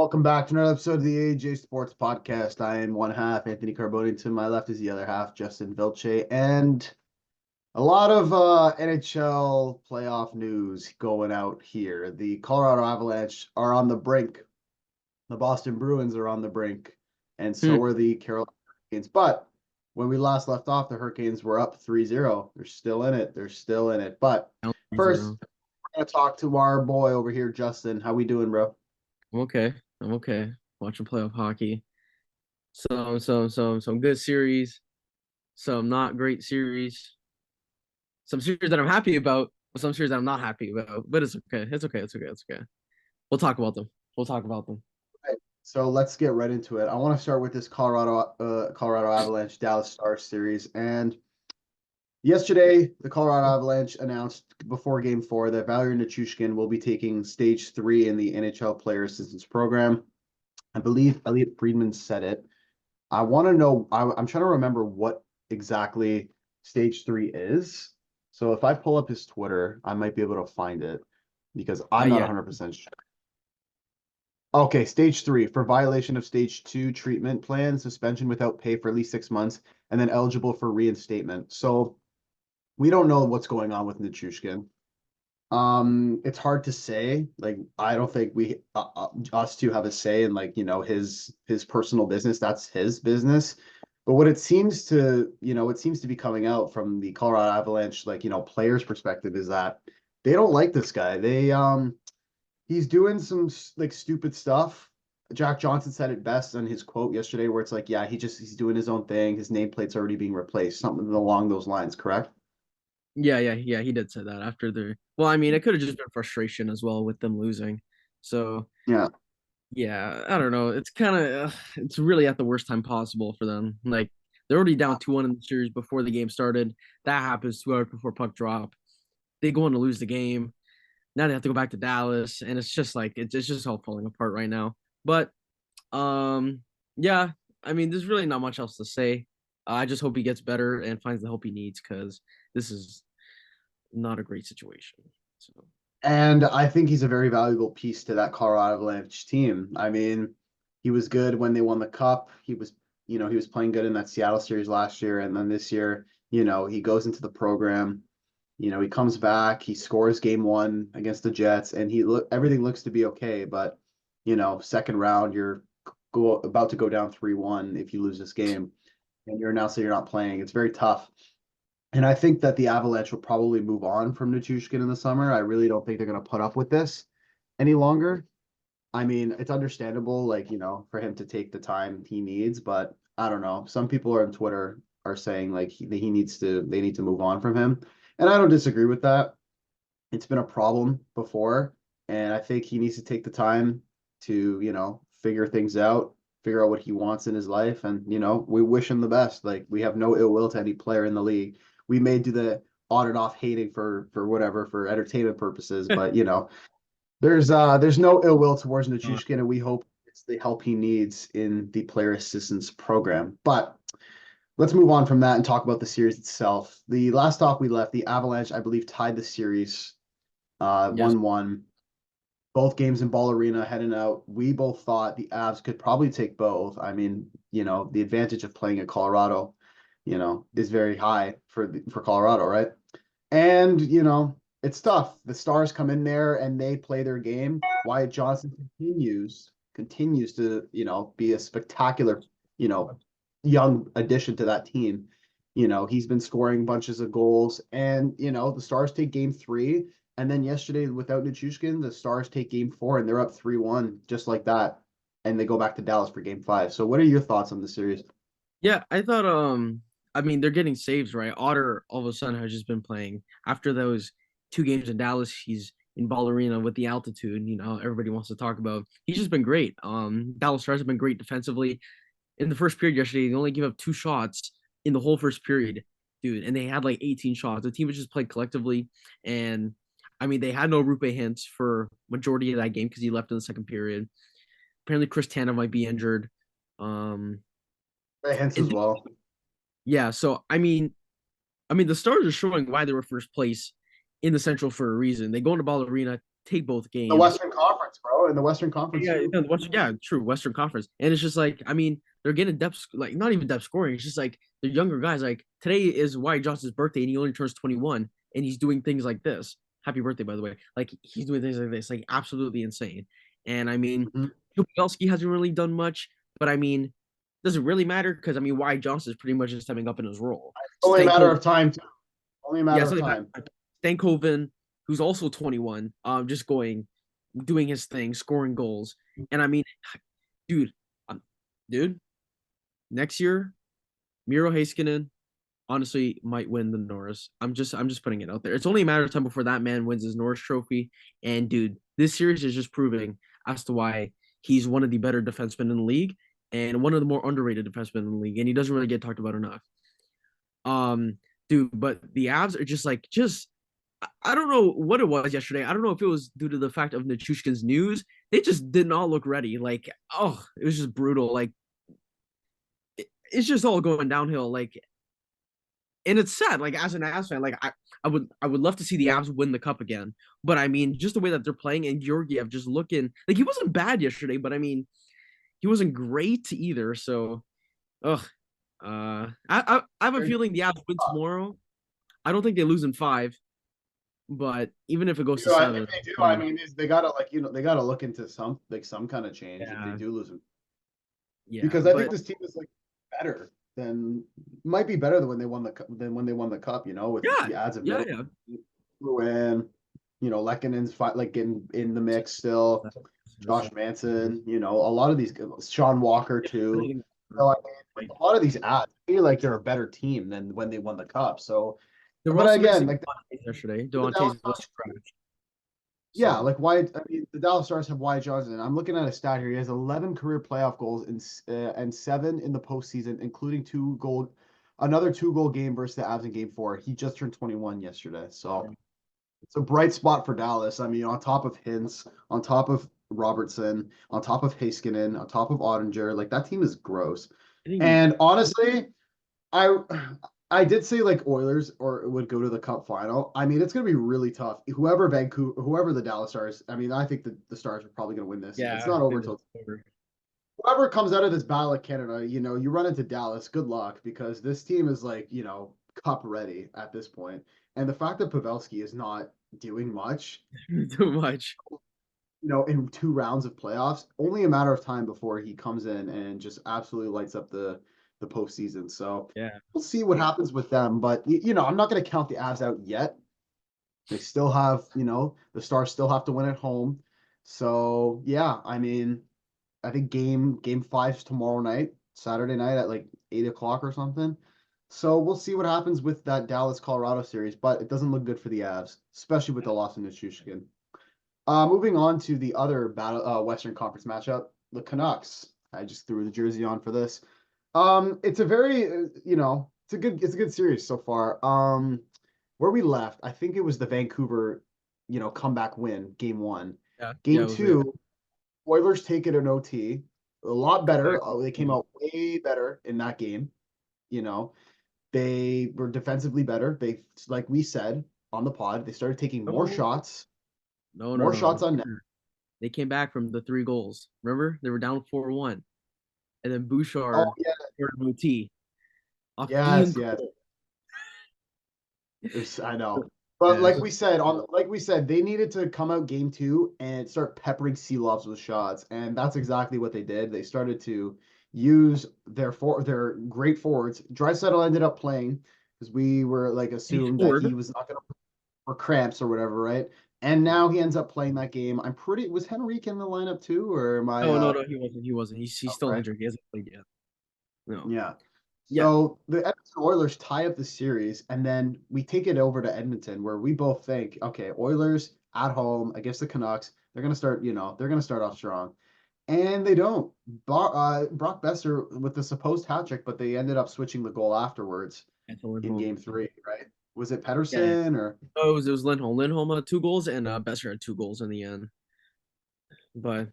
Welcome back to another episode of the AJ Sports Podcast. I am one half, Anthony Carboni. To my left is the other half, Justin Vilche. And a lot of NHL playoff news going out here. The Colorado Avalanche are on the brink. The Boston Bruins are on the brink. And so are the Carolina Hurricanes. But when we last left off, the Hurricanes were up 3-0. They're still in it. They're still in it. But first, we're going to talk to our boy over here, Justin. How we doing, bro? I'm okay. I'm okay. Watching playoff hockey. Some good series, some not great series, some series that I'm happy about, some series that I'm not happy about. But it's okay. It's okay. It's okay. It's okay. We'll talk about them. We'll talk about them. Right. So let's get right into it. I want to start with this Colorado Avalanche Dallas Stars series. And yesterday, the Colorado Avalanche announced before Game 4 that Valeri Nichushkin will be taking Stage 3 in the NHL Player Assistance Program. I believe Elliot Friedman said it. I want to know. I'm trying to remember what exactly Stage 3 is. So if I pull up his Twitter, I might be able to find it because I'm not 100% sure. Okay, Stage 3 for violation of Stage 2 treatment plan, suspension without pay for at least 6 months, and then eligible for reinstatement. So we don't know what's going on with Nichushkin. It's hard to say. Like, I don't think we us two have a say in, like, his personal business. That's his business. But what it seems to, it seems to be coming out from the Colorado Avalanche, like, players' perspective is that they don't like this guy. He's doing some like stupid stuff. Jack Johnson said it best on his quote yesterday, where it's like, yeah, he's doing his own thing. His nameplate's already being replaced, something along those lines, correct? Yeah. He did say that after the. Well, I mean, it could have just been frustration as well with them losing. So Yeah. yeah, I don't know. It's kind of it's really at the worst time possible for them. Like they're already down 2-1 in the series before the game started. That happens 2 hours before puck drop. They go on to lose the game. Now they have to go back to Dallas, and it's just like it's just all falling apart right now. But um, yeah, I mean, there's really not much else to say. I just hope he gets better and finds the help he needs because this is not a great situation. So And I think he's a very valuable piece to that Colorado Avalanche team. I mean, he was good when they won the cup. He was playing good in that Seattle series last year. And then this year, he goes into the program. He comes back, he scores game 1 against the Jets, and everything looks to be okay. But, second round, you're about to go down 3-1 if you lose this game, and you're announcing you're not playing. It's very tough. And I think that the Avalanche will probably move on from Nichushkin in the summer. I really don't think they're going to put up with this any longer. I mean, it's understandable, like, for him to take the time he needs, but I don't know. Some people on Twitter are saying like they need to move on from him. And I don't disagree with that. It's been a problem before, and I think he needs to take the time to, figure out what he wants in his life. And, we wish him the best. Like, we have no ill will to any player in the league. We may do the on and off hating for whatever, for entertainment purposes, but there's no ill will towards Nichushkin, and we hope it's the help he needs in the player assistance program. But let's move on from that and talk about the series itself. The last stop we left, the Avalanche, I believe, tied the series yes, 1-1. Both games in Ball Arena heading out. We both thought the Avs could probably take both. I mean, the advantage of playing at Colorado, is very high for Colorado, right? And, it's tough. The Stars come in there and they play their game. Wyatt Johnson continues to, be a spectacular, young addition to that team. He's been scoring bunches of goals, and, the Stars take game 3. And then yesterday, without Nichushkin, the Stars take game 4 and they're up 3-1, just like that. And they go back to Dallas for game 5. So what are your thoughts on the series? yeah. I thought I mean they're getting saves right. Otter all of a sudden has just been playing after those 2 games in Dallas. He's in Ball Arena with the altitude. Everybody wants to talk about. He's just been great. Dallas Stars have been great defensively. In the first period yesterday, they only gave up 2 shots in the whole first period, dude, and they had like 18 shots. The team was just played collectively, and I mean they had no Rupe Hintz for majority of that game because he left in the second period. Apparently, Chris Tanev might be injured. Um, Hence as and well. yeah, so I mean, the Stars are showing why they were first place in the Central for a reason. They go into Ball Arena take both The games. Western Conference, bro, in the Western Conference Yeah, too. yeah, true. Western Conference, and it's just like, I mean, they're getting depth, like not even depth scoring. It's just like the younger guys. Like today is Wyatt Johnston's birthday, and he only turns 21, and he's doing things like this. Happy birthday, by the way. Like he's doing things like this, like absolutely insane. And I mean, Mhm. Pavelski hasn't really done much, but I mean, does it really matter? Because I mean, Wyatt Johnston is pretty much just stepping up in his role. Only a matter Stanko, of time, too. Only a yeah, matter of something time. like Stankoven, who's also 21, just doing his thing, scoring goals. And I mean, dude, um, dude, next year, Miro Heiskanen honestly might win the Norris. I'm just putting it out there. It's only a matter of time before that man wins his Norris trophy. And dude, this series is just proving as to why he's one of the better defensemen in the league and one of the more underrated defensemen in the league. And he doesn't really get talked about enough. Um, dude, but the Avs are just I don't know what it was yesterday. I don't know if it was due to the fact of Nichushkin's news. They just did not look ready. Like, oh, it was just brutal. Like, it's just all going downhill. Like, and it's sad. Like, as an Avs fan, like I would love to see the Avs win the cup again. But I mean, just the way that they're playing and Georgiev just looking like he wasn't bad yesterday, but I mean, he wasn't great either. So, ugh. I have a feeling the Avs win tomorrow. I don't think they lose in five, but even if it goes to If seven, they do, I fine. mean, they gotta they gotta look into some kind of change if they Yeah, do lose him. yeah, Because I think but this team is like better than might be better than when they won the cup. With yeah, the adds of yeah, middle yeah. in, Lekkonen's like getting in the mix still. Josh Manson, a lot of these Sean Walker too. So I mean, like a lot of these ads, I feel like they're a better team than when they won the cup. So, They were but also again, missing like Devontae yesterday. the Devontae's Dallas was Stars, trash. yeah, So like Wyatt. I mean, the Dallas Stars have Wyatt Johnson. I'm looking at a stat here. He has 11 career playoff goals and 7 in the postseason, including another 2-goal game versus the Avs in Game 4. He just turned 21 yesterday, so it's a bright spot for Dallas. I mean, on top of Hintz, on top of Robertson, on top of Heiskanen, on top of Ottinger, like that team is gross. I think And honestly, I I did say like Oilers or would go to the Cup final. I mean, it's gonna be really tough. Whoever the Dallas Stars. I mean, I think the Stars are probably gonna win this. It's yeah, not I over think this till is over. whoever comes out of this battle of Canada. You run into Dallas. Good luck because this team is like Cup ready at this point. And the fact that Pavelski is not doing much, Too much. in 2 rounds of playoffs, only a matter of time before he comes in and just absolutely lights up the postseason. So Yeah. we'll see what happens with them. But I'm not going to count the Avs out yet. They still have, the Stars still have to win at home. So yeah, I mean, I think game five's tomorrow night, Saturday night at like 8 o'clock or something. So we'll see what happens with that Dallas Colorado series, but it doesn't look good for the Avs, especially with the loss in Nichushkin. Moving on to the other Western Conference matchup, the Canucks. I just threw the jersey on for this. It's a very, it's a good series so far. Where we left, I think it was the Vancouver, comeback win, game 1. Yeah. Yeah, Game it was weird. 2, Oilers take it in OT. A lot better. Exactly. They came out way better in that game. You know, they were defensively better. They, like we said on the pod, they started taking No, no, no, more no. shots on net. They came back from the 3 goals. Remember? They were down 4-1. And then Oh Bouchard yeah, scored a OT off Ian yes, yes. Cole. I know. But Yeah, like we said, they needed to come out game 2 and start peppering Sealofs with shots, and that's exactly what they did. They started to use their great forwards. Draisaitl ended up playing because we were like he assumed that he scored. was not going to for cramps or whatever, right? And now he ends up playing that game. Was Henrique in the lineup too, or am I No, no, no, he wasn't. He wasn't. He's still right? injured. He hasn't played yet. No. Yeah. Yeah. So the Edmonton Oilers tie up the series, and then we take it over to Edmonton, where we both think, okay, Oilers at home against the Canucks, they're gonna start off strong, and they don't. Brock Besser with the supposed hat trick, but they ended up switching the goal afterwards At the in Lindholm. Game 3, right? Was it Yeah. Pedersen or? Oh, it was Lindholm. Lindholm had 2 goals and Besser had 2 goals in the end. But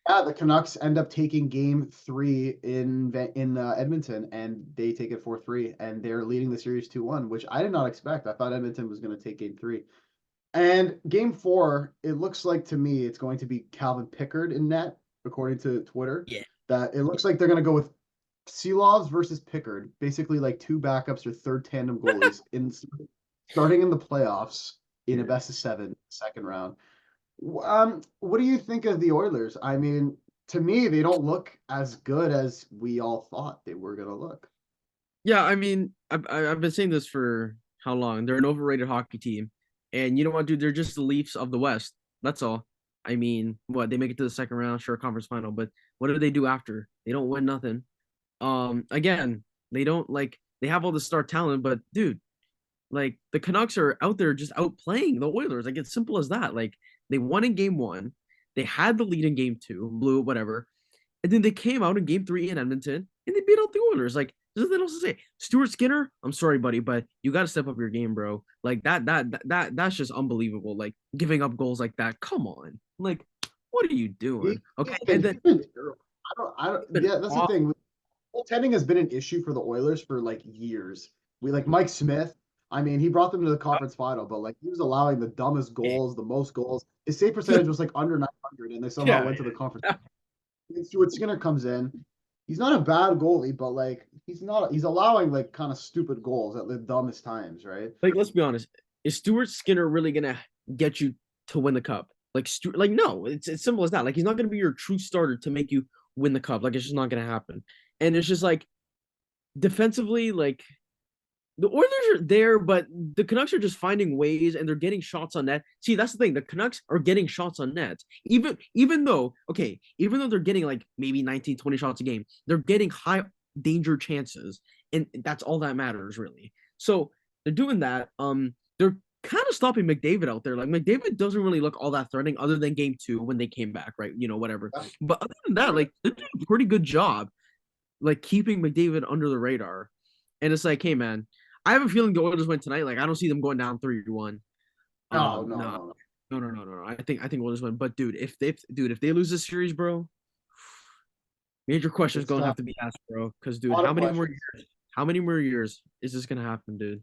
Yeah, the Canucks end up taking Game 3 in Edmonton, and they take it 4-3, and they're leading the series 2-1, which I did not expect. I thought Edmonton was going to take Game 3. And game four, it looks like to me it's going to be Calvin Pickard in net, according to Twitter. Yeah. That it looks like they're going to go with Seelovs versus Pickard, basically like two backups or third tandem goalies in starting in the playoffs in a Yeah. best of seven second round. What do you think of the Oilers? I mean, to me, they don't look as good as we all thought they were going to look. Yeah, I mean, I've been saying this for how long? They're an overrated hockey team, and you know what, dude? They're just the Leafs of the West. That's all. I mean, what they make it to the second round, sure, conference final, but what do they do after? They don't win nothing. Again, they don't like they have all the star talent, but dude, like the Canucks are out there just outplaying the Oilers. Like it's simple as that. Like they won in game one, they had the lead in game two, blew it, whatever. And then they came out in game three in Edmonton and they beat out the Oilers. Like, there's nothing else to say. Stuart Skinner, I'm sorry, buddy, but you got to step up your game, bro. Like that's just unbelievable. Like giving up goals like that. Come on. Like, what are you doing? Okay. And then He's been terrible. been Yeah, that's the awful. thing. Goaltending has been an issue for the Oilers for like years. We like Mike Smith. I mean, he brought them to the conference final, but like he was allowing the dumbest goals, the most goals. His save percentage was like under 900, and they somehow Yeah. went to the conference. And Stuart Skinner comes in. He's not a bad goalie, but like he's not. He's allowing like kind of stupid goals at the dumbest times, right? Like, let's be honest. Is Stuart Skinner really gonna get you to win the cup? Like, like no, it's simple as that. Like, he's not gonna be your true starter to make you win the cup. Like, it's just not gonna happen. And it's just like defensively, like the Oilers are there, but the Canucks are just finding ways and they're getting shots on net. See, that's the thing. The Canucks are getting shots on net. Even though, okay, even though they're getting like maybe 19, 20 shots a game, they're getting high danger chances. And that's all that matters, really. So they're doing that. They're kind of stopping McDavid out there. Like McDavid doesn't really look all that threatening other than game two when they came back, right? You know, whatever. But other than that, like they're doing a pretty good job like keeping McDavid under the radar. And it's like, hey man, I have a feeling the Oilers win tonight. Like I don't see them going down 3-1. No, no, No, no, no. no. I think Oilers win. But dude, if they lose this series, bro, major questions It's gonna tough. have to be asked, bro. Because A dude, lot how of many more questions. years? How many more years is this gonna happen, dude?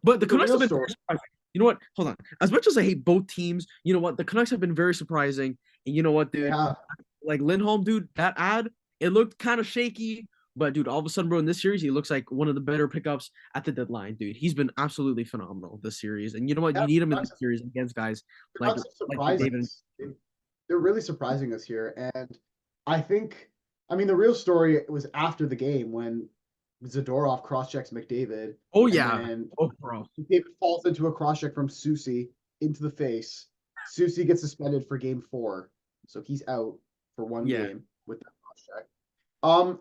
But the The Canucks real have been story. very surprising. You know what? Hold on. As much as I hate both teams, you know what? The Canucks have been very surprising. And you know what, They dude? have. Like Lindholm, dude, that ad, it looked kind of shaky. But dude, all of a sudden, bro, in this series, he looks like one of the better pickups at the deadline, dude. He's been absolutely phenomenal this series. And you know what? Yeah, You need him in the this series against guys like Canucks have like surprised McDavid. us. They're really surprising us here, and I think, I mean, the real story was after the game when Zadorov cross-checks McDavid, Oh and yeah. then Oh bro. McDavid falls into a cross-check from Susie into the face. Susie gets suspended for game four, so he's out for one Yeah. game with that cross-check.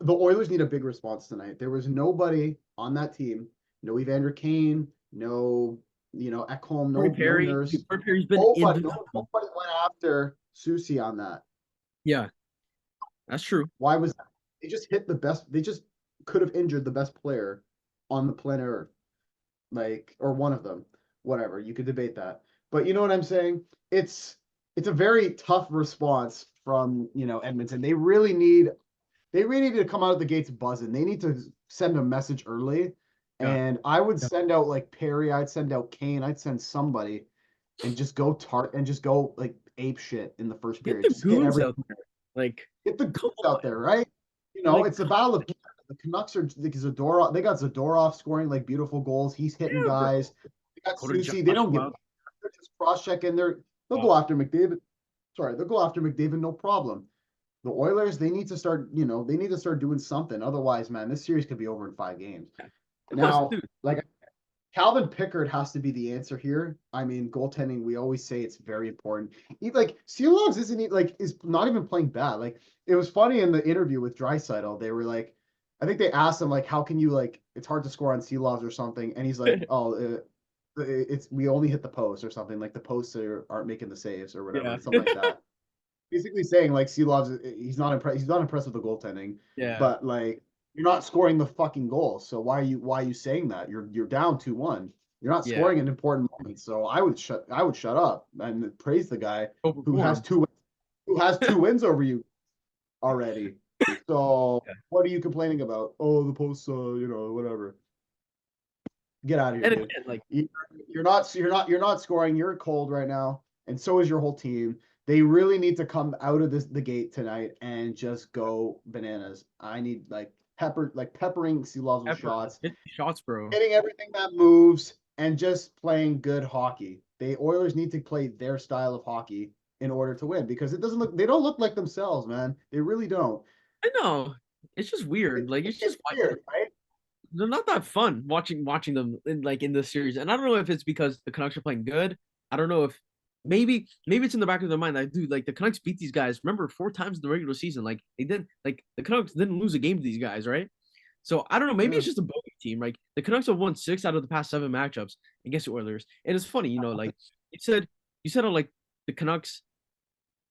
The Oilers need a big response tonight. There was nobody on that team. No Evander Kane, no, Ekholm, Corey no Perry. Nurse. Dude, Corey Perry's been Nobody, invincible. nobody went after Susie on that. Yeah, that's true. Why was that? They just hit the best. They just could have injured the best player on the planet Earth, like, or one of them. Whatever, you could debate that, but you know what I'm saying. It's a very tough response from Edmonton. They really need to come out of the gates buzzing. They need to send a message early, Yeah. and I would send out like Perry. I'd send out Kane. I'd send somebody, and just go tart and just go like ape shit in the first Get period. the Just hit goons every out there. Like, Get the come goods on. out there, right? Like, It's the battle of Canada. The Canucks are like Zadorov. They got Zadorov scoring like beautiful goals. He's hitting yeah, bro. guys. They got Go to Susie. They don't give. Joshua. They're just cross checking. They'll Oh, go after McDavid. Sorry, they'll go after McDavid, no problem. The Oilers, they need to start. They need to start doing something. Otherwise, man, this series could be over in 5 games. yeah. And plus, Now, dude, like Calvin Pickard has to be the answer here. I mean, goaltending, we always say it's very important. Like Seelovs isn't like is not even playing bad. Like it was funny in the interview with Draisaitl, they were like, I think they asked him like, how can you like it's hard to score on Seelovs or something, and he's like, oh, it's we only hit the post or something like the posts aren't making the saves or yeah. whatever, something like that. Basically saying like Seelovs, he's not impressed. He's not impressed with the goaltending, Yeah. but like you're not scoring the fucking goals. So why are you saying that? You're down 2-1. You're not Yeah. scoring in important moments. So I would shut up and praise the guy who has Overperform. two wins over you already. So Yeah. what are you complaining about? Oh, the posts, whatever. Get out of here, And dude. again, like You- You're not scoring. You're cold right now, and so is your whole team. They really need to come out of the gate tonight and just go bananas. I need peppering Silovs with effort, shots, 50 shots, bro. hitting everything that moves, and just playing good hockey. The Oilers need to play their style of hockey in order to win because they don't look like themselves, man. They really don't. I know. It's just weird. Like it's It's just weird, right? they're not that fun watching them in this series. And I don't know if it's because the Canucks are playing good. I don't know if maybe it's in the back of their mind. Like, dude, like the Canucks beat these guys. Remember 4 times in the regular season. Like they didn't like the Canucks didn't lose a game to these guys, right? So I don't know. Maybe Yeah. it's just a bogey team. Like the Canucks have won 6 out of the past 7 matchups against the Oilers. And it's funny, like you said like the Canucks,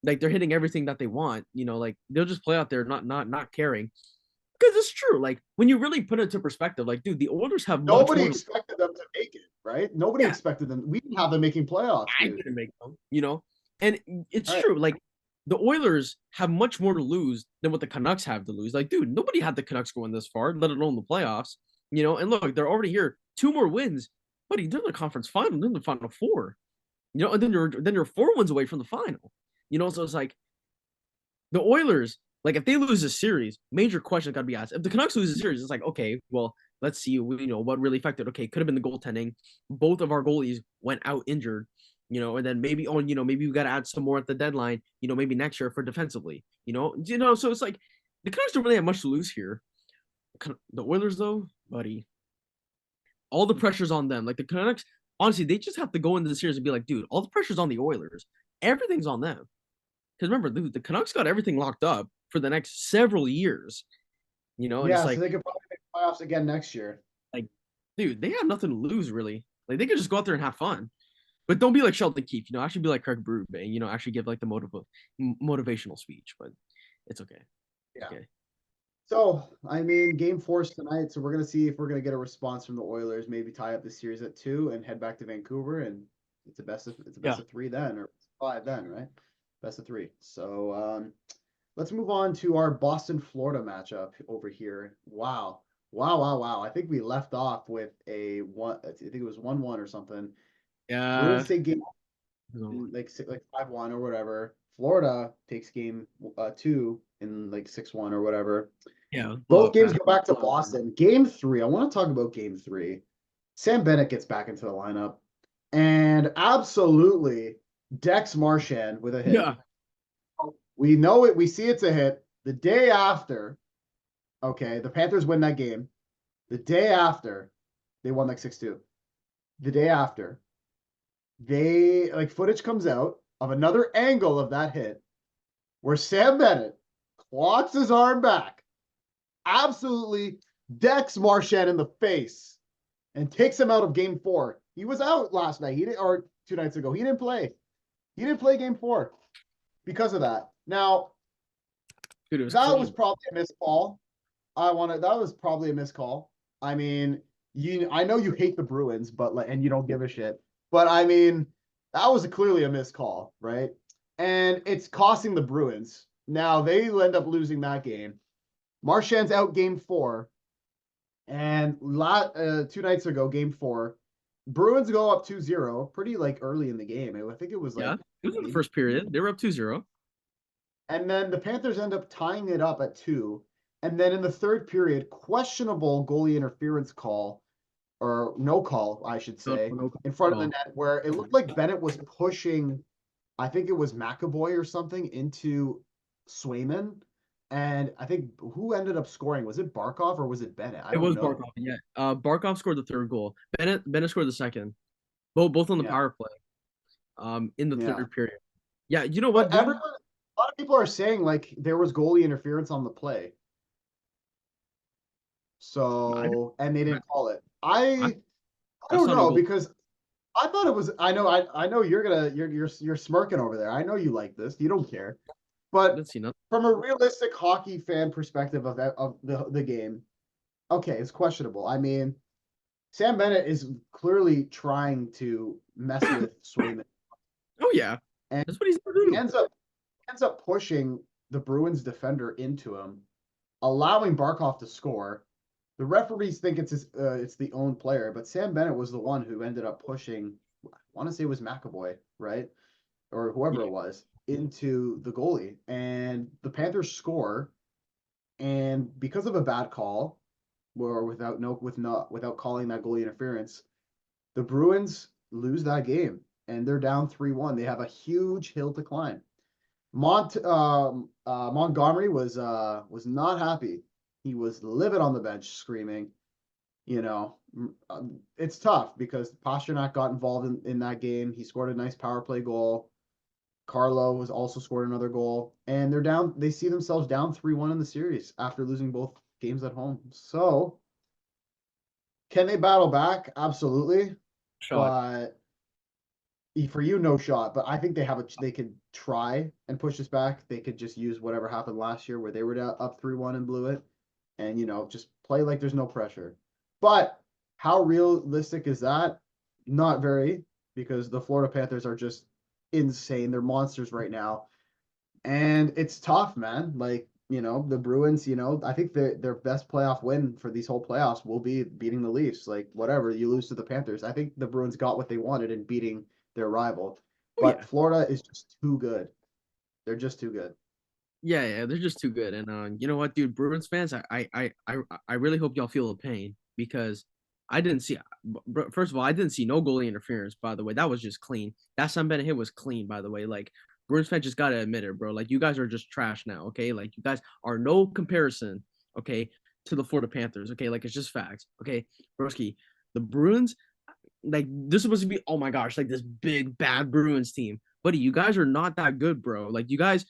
like they're hitting everything that they want. Like they'll just play out there, not caring. Because it's true. Like when you really put it into perspective, like dude, the Oilers have much Nobody more. expected them to make it, right? Nobody Yeah, expected them. We didn't have them making playoffs, I dude. didn't make them. And it's All right. true. Like the Oilers have much more to lose than what the Canucks have to lose. Like, dude, nobody had the Canucks going this far, let alone the playoffs. And look, they're already here. 2 more wins, buddy. They're in the conference final. They're in the final four. And then you're 4 wins away from the final. So it's like the Oilers. Like if they lose a series, major question got to be asked. If the Canucks lose a series, it's like okay, well, let's see. What really affected. Okay, could have been the goaltending. Both of our goalies went out injured. And then maybe maybe we got to add some more at the deadline. Maybe next year for defensively. So it's like the Canucks don't really have much to lose here. The Oilers, though, buddy, all the pressure's on them. Like the Canucks, honestly, they just have to go into the series and be like, dude, all the pressure's on the Oilers. Everything's on them. Because remember, the Canucks got everything locked up for the next several years. And it's Yeah, so like, they could probably make playoffs again next year. like, dude, they have nothing to lose really. Like they could just go out there and have fun. But don't be like Sheldon Keefe, actually be like Craig Berube, actually give like the motivational speech. But it's okay. It's Yeah. okay. So, I mean, game four's tonight. So we're gonna see if we're gonna get a response from the Oilers. Maybe tie up the series at 2 and head back to Vancouver, and it's a best Yeah. of 3 then, or 5 then, right? Best of 3. So let's move on to our Boston Florida matchup over here. Wow, wow, wow, wow! I think we left off with a one. I think it was 1-1 or something. Yeah. Bruins take game like 5-1 or whatever. Florida takes game 2 in like 6-1 or whatever. Yeah. Both games go back to Boston. Game 3, I want to talk about game 3. Sam Bennett gets back into the lineup and absolutely decks Marchand with a hit. Yeah. We know it. We see it's a hit. The day after, okay, the Panthers win that game. The day after, they won like 6-2. The day after, footage comes out of another angle of that hit where Sam Bennett clocks his arm back, absolutely decks Marchand in the face, and takes him out of game 4. He was out last night. Or 2 nights ago. He didn't play. He didn't play game 4 because of that. Now, Dude, that crazy. was probably a missed call. That was probably a missed call. I mean, I know you hate the Bruins, and you don't give a shit. But I mean, that was clearly a missed call, right? And it's costing the Bruins. Now they end up losing that game. Marchand's out game 4. And 2 nights ago, game 4, Bruins go up 2-0 pretty early in the game. I think it was Yeah. It was in the first period. They were up 2-0. And then the Panthers end up tying it up at 2. And then in the third period, questionable goalie interference call, or no call, I should say, in front of the net, where it looked like Bennett was pushing, I think it was McAvoy or something, into Swayman. And I think who ended up scoring? Was it Barkov or was it Bennett? I It don't was know. Barkov. Yeah. Barkov scored the third goal. Bennett scored the second. Both on the power play. In the third period. Yeah, you know what, But dude? a lot of people are saying there was goalie interference on the play. So, and they didn't call it. I don't know because I thought it was. I know you're smirking over there. I know you like this. You don't care, but Let's see nothing. from a realistic hockey fan perspective of the game, okay, it's questionable. I mean, Sam Bennett is clearly trying to mess with Swayman. Oh yeah, And that's what he's gonna do. He ends up pushing the Bruins defender into him, allowing Barkov to score. The referees think it's the own player, but Sam Bennett was the one who ended up pushing. I want to say it was McAvoy, right, or whoever Yeah, it was, into the goalie, and the Panthers score, and because of a bad call, or without calling that goalie interference, the Bruins lose that game, and they're down 3-1. They have a huge hill to climb. Montgomery was not happy. He was livid on the bench, screaming. It's tough because Pastrnak got involved in that game. He scored a nice power play goal. Carlo was also scored another goal, and they're down. They see themselves down 3-1 in the series after losing both games at home. So, can they battle back? Absolutely, shot. but for you, no shot. But I think they could try and push this back. They could just use whatever happened last year where they were up 3-1 and blew it, and just play like there's no pressure. But how realistic is that? Not very, because the Florida Panthers are just insane. They're monsters right now. And it's tough, man. Like, the Bruins, I think their best playoff win for these whole playoffs will be beating the Leafs. Like, whatever, you lose to the Panthers. I think the Bruins got what they wanted in beating their rival. Oh But yeah. Florida is just too good. They're just too good. Yeah, they're just too good. And you know what, dude, Bruins fans, I really hope y'all feel the pain because I didn't see. First of all, I didn't see no goalie interference. By the way, that was just clean. That Sam Bennett hit was clean. By the way, like Bruins fans just gotta admit it, bro. Like you guys are just trash now. Okay, like you guys are no comparison. Okay, to the Florida Panthers. Okay, like it's just facts. Okay, Broski, the Bruins, like this is supposed to be, oh my gosh, like this big bad Bruins team. Buddy, you guys are not that good, bro. Like you guys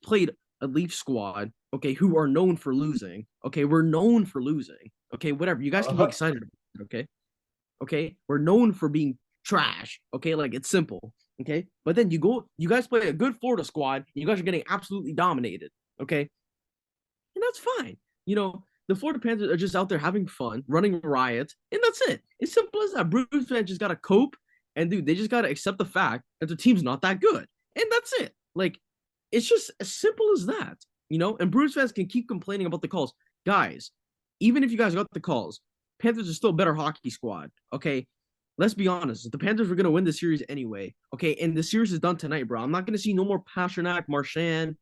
played a Leaf squad, okay, who are known for losing. Okay, we're known for losing. Okay, whatever. You guys can be excited about it, okay? Okay, we're known for being trash. Okay, like it's simple. Okay, but then you guys play a good Florida squad, you guys are getting absolutely dominated. Okay, and that's fine. The Florida Panthers are just out there having fun, running riot, and that's it. It's simple as that. Bruins fans just gotta cope, and dude, they just gotta accept the fact that their team's not that good, and that's it. Like, it's just as simple as that. And Bruins fans can keep complaining about the calls, guys. Even if you guys got the calls, Panthers are still a better hockey squad. Okay, let's be honest. The Panthers were gonna win the series anyway. Okay, and the series is done tonight, bro. I'm not gonna see no more Pastrnak, Marchand,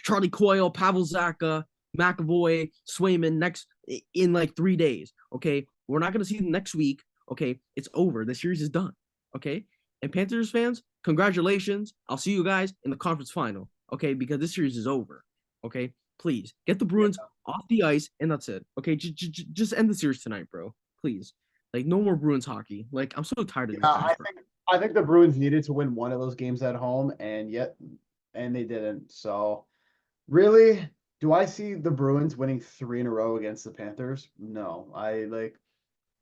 Charlie Coyle, Pavel Zacha, McAvoy, Swayman next in like 3 days. Okay, we're not gonna see them next week. Okay, it's over. The series is done. Okay, and Panthers fans, congratulations. I'll see you guys in the conference final. Okay, because this series is over. Okay, please get the Bruins off the ice, and that's it. Okay, just end the series tonight, bro. Please, like no more Bruins hockey. Like I'm so tired of Yeah, these guys, bro. I think the Bruins needed to win one of those games at home, and they didn't. So really, do I see the Bruins winning three in a row against the Panthers? No.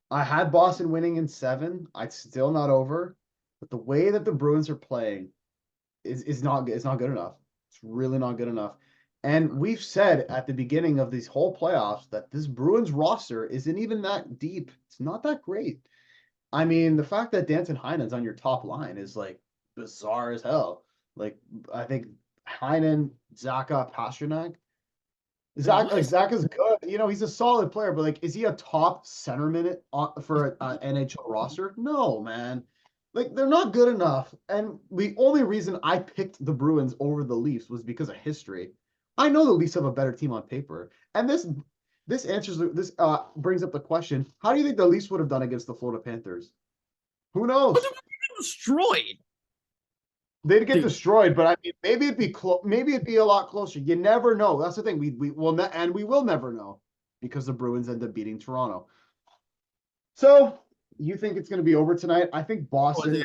I had Boston winning in seven. It's still not over. But the way that the Bruins are playing is not good. It's not good enough. It's really not good enough. And we've said at the beginning of these whole playoffs that this Bruins roster isn't even that deep. It's not that great. I mean, the fact that Danton Heinen's on your top line is like bizarre as hell. Like, I think Heinen, Zaka, Pastrnak. Like Zach, what? Zach is good. He's a solid player, but like, is he a top center minute for an NHL roster? No, man. Like, they're not good enough. And the only reason I picked the Bruins over the Leafs was because of history. I know the Leafs have a better team on paper, and this brings up the question: how do you think the Leafs would have done against the Florida Panthers? Who knows? Destroyed, They'd get dude. destroyed, but I mean, maybe it'd be maybe it'd be a lot closer. You never know. That's the thing. We will never know because the Bruins end up beating Toronto. So you think it's going to be over tonight? I think Boston.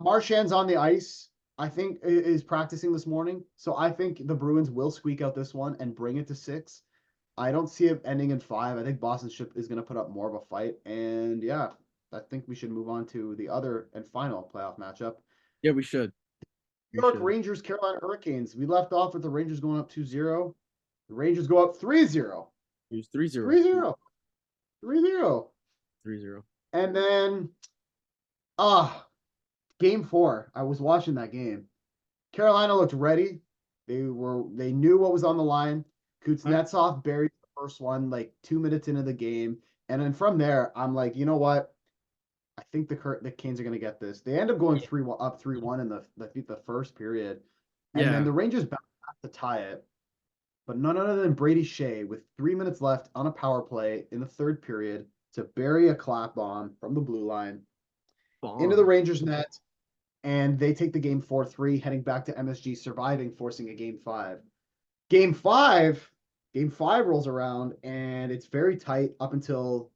Marchand's on the ice. I think is practicing this morning. So I think the Bruins will squeak out this one and bring it to six. I don't see it ending in five. I think Boston ship is going to put up more of a fight. And yeah, I think we should move on to the other and final playoff matchup. Yeah, we should. New We York should. Rangers, Carolina Hurricanes. We left off with the Rangers going up 2-0. The Rangers go up 3-0. It was 3-0. 3-0. 3-0. 3-0. And then ah, game four. I was watching that game. Carolina looked ready. They knew what was on the line. I, Kuznetsov buried the first one like 2 minutes into the game, and then from there, I'm like, you know what? I think the Canes are going to get this. They end up going 3-1 up 3-1 in the first period, and then Yeah. the Rangers back to tie it. But none other than Brady Shea with 3 minutes left on a power play in the third period to bury a clap bomb from the blue line into the Bomb. Rangers net, and they take the game 4-3, heading back to MSG, surviving, forcing a game five. Game five, game five rolls around, and it's very tight up until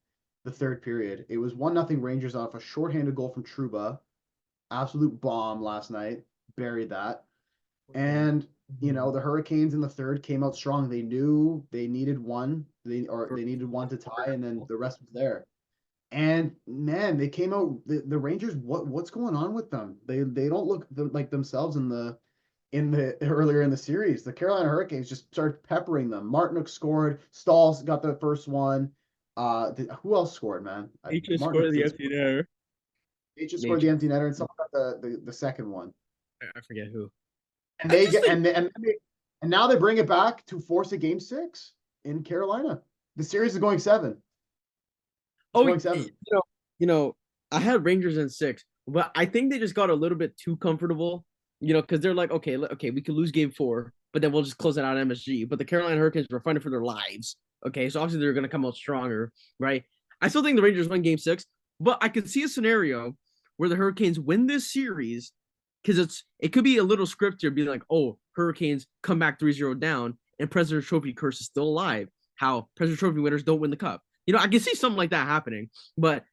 the third period. It was 1-0 Rangers off a shorthanded goal from Trouba. Absolute bomb last night. Buried that. And the Hurricanes in the third came out strong. They knew they needed one. They needed one to tie, and then the rest was there. And man, they came out the Rangers. What's going on with them? They don't look like themselves in the earlier in the series. The Carolina Hurricanes just started peppering them. Martinook scored. Stahl got the first one. Who else scored, man? He just Martinook scored the did empty score. netter. They just scored the Nature. empty netter, and someone got the second one. I forget who. And I they just get think. and now they bring it back to force a game six in Carolina. The series is going seven. It's Oh, going seven. you know, I had Rangers in six, but I think they just got a little bit too comfortable. Because they're like, okay, we could lose game four, but then we'll just close it out at MSG. But the Carolina Hurricanes were fighting for their lives. Okay, so obviously they're going to come out stronger, right? I still think the Rangers win game six, but I could see a scenario where the Hurricanes win this series because it could be a little script here, being like, oh, Hurricanes come back 3-0 down, and President's Trophy curse is still alive. How President's Trophy winners don't win the cup. I can see something like that happening, but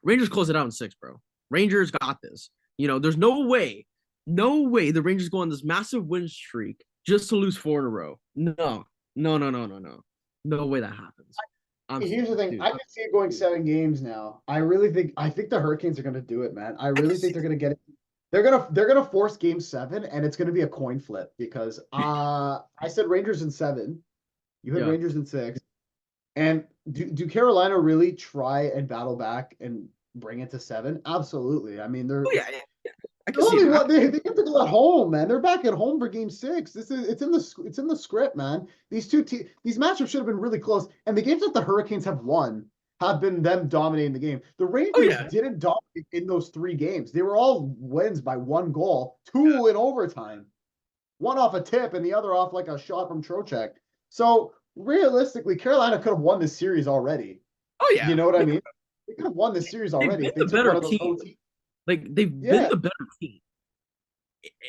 Rangers close it out in six, bro. Rangers got this. There's no way the Rangers go on this massive win streak just to lose four in a row. No, no, no, no, no, no. No way that happens. Here's the thing. Dude. I can see it going 7 games now. I think the Hurricanes are gonna do it, man. I I can really think see they're gonna get it. They're gonna force game seven, and it's gonna be a coin flip because I said Rangers in seven. You had yeah. Rangers in six. And do Carolina really try and battle back and bring it to seven? Absolutely. I mean, Oh yeah, yeah. I can they're see only it what happen. they have to go at home, man. They're back at home for game six. It's in the script, man. These matchups should have been really close. And the games that the Hurricanes have won have been them dominating the game. The Oh Rangers yeah. didn't dominate in those 3 games. They were all wins by one goal, two in overtime, one off a tip and the other off like a shot from Trocheck. So realistically, Carolina could have won this series already. Oh You yeah. know what I mean? They could have won this series They've already been if they the took better one of those team. OT. Like they've been Yeah. the better team.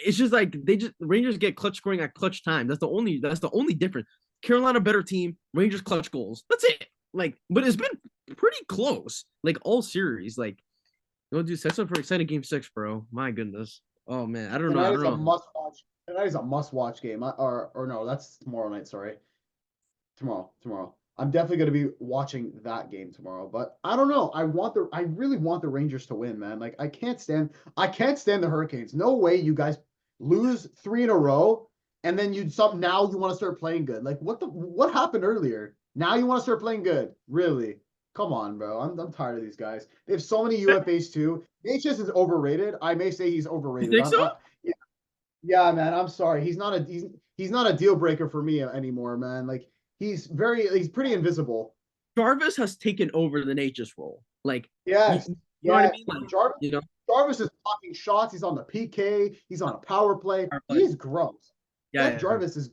It's just like the Rangers get clutch scoring at clutch time. That's the only difference. Carolina better team, Rangers clutch goals. That's it. But it's been pretty close. Like all series. Dude, sets up for exciting game six, bro. My goodness. Oh man, I don't know. I Tonight don't is a know. must watch. Tonight is a must watch game. Or no, that's tomorrow night. Sorry, tomorrow. I'm definitely going to be watching that game tomorrow. But I don't know. I really want the Rangers to win, man. Like I can't stand the Hurricanes. No way you guys lose 3 in a row and then now you want to start playing good. Like what happened earlier? Now you want to start playing good? Really? Come on, bro. I'm tired of these guys. They have so many UFAs too. HS is overrated. I may say he's You overrated. think so? Yeah, yeah, man. I'm sorry. He's not a deal breaker for me anymore, man. Like he's pretty invisible. Jarvis has taken over the Nature's role. Yes, You know what I yes. mean? Jarvis You know, Jarvis is blocking shots. He's on the PK. He's on a power play. our He play. is gross. Yeah, Seth yeah, yeah. Jarvis is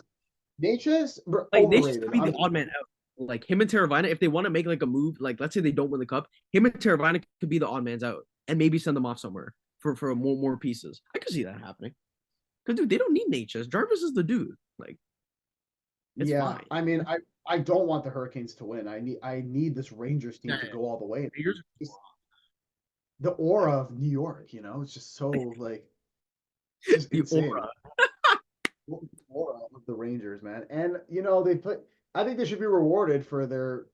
Nature's Nature's overrated. could be the odd man out. Like him and Teravina, if they want to make like a move, like let's say they don't win the cup, him and Teravina could be the odd man's out and maybe send them off somewhere for more pieces. I could see that happening. Because dude, they don't need Nature's. Jarvis is the dude. It's Yeah, fine. I mean, I don't want the Hurricanes to win. I need this Rangers team Yeah, to yeah. go all the way. Rangers. Just the aura of New York, it's just so like it's just The insane. aura. Aura of the Rangers, man. And I think they should be rewarded for their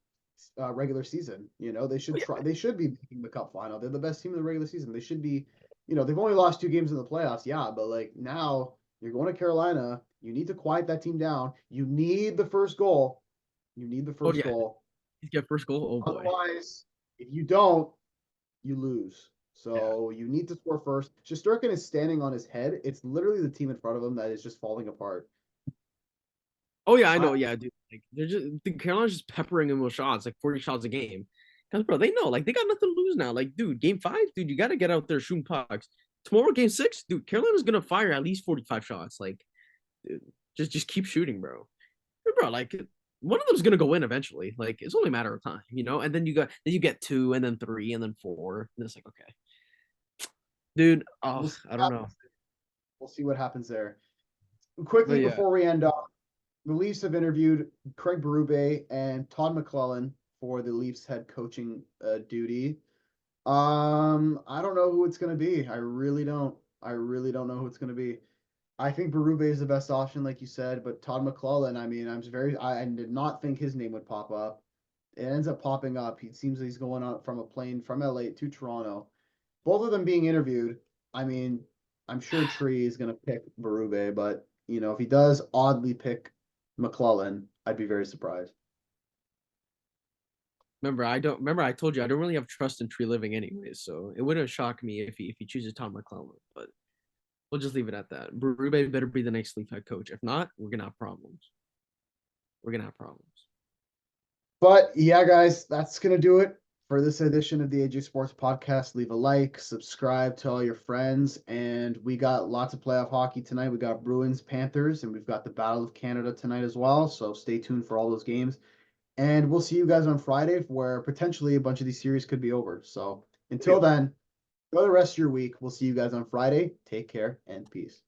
regular season. They should try. They should be making the Cup final. They're the best team in the regular season. They should be. They've only lost 2 games in the playoffs, yeah, but like now you're going to Carolina. You need to quiet that team down. You need the first goal. You need the Oh first yeah, goal. he's got first goal. Oh boy. Otherwise, if you don't, you lose. Yeah. So you need to score first. Shesterkin is standing on his head. It's literally the team in front of him that is just falling apart. Oh yeah, I I, know. Yeah, dude. Like they're just the Carolina's just peppering him with shots, like 40 shots a game. Because bro, they know, like they got nothing to lose now. Like, dude, game five, dude, you gotta get out there shooting pucks. Tomorrow, game six, dude, Carolina's gonna fire at least 45 shots. Like, dude, just keep shooting, bro. Bro, like one of them's gonna go in eventually. Like it's only a matter of time, you know. And then you get two, and then three, and then four, and it's like okay, dude. Oh, we'll see I what don't know, happens. We'll see what happens there. but Quickly yeah, before we end up, the Leafs have interviewed Craig Berube and Todd McClellan for the Leafs head coaching duty. I don't know who it's gonna be. I really don't. I really don't know who it's gonna be. I think Berube is the best option, like you said, but Todd McClellan, I mean, I did not think his name would pop up. It ends up popping up. He seems like he's going out from a plane from LA to Toronto. Both of them being interviewed. I mean, I'm sure Tree is going to pick Berube, but if he does oddly pick McClellan, I'd be very surprised. remember I don't remember I told you I don't really have trust in Tree Living anyways, so it wouldn't shock me if he chooses Tom McClellan, but we'll just leave it at that. Berube better be the next Leaf head coach. If not, we're gonna have problems. We're gonna have problems. But yeah, guys, that's going to do it for this edition of the AJ Sports Podcast. Leave a like, subscribe, tell all your friends. And we got lots of playoff hockey tonight. We got Bruins, Panthers, and we've got the Battle of Canada tonight as well. So stay tuned for all those games. And we'll see you guys on Friday, where potentially a bunch of these series could be over. So until then, enjoy the rest of your week. We'll see you guys on Friday. Take care and peace.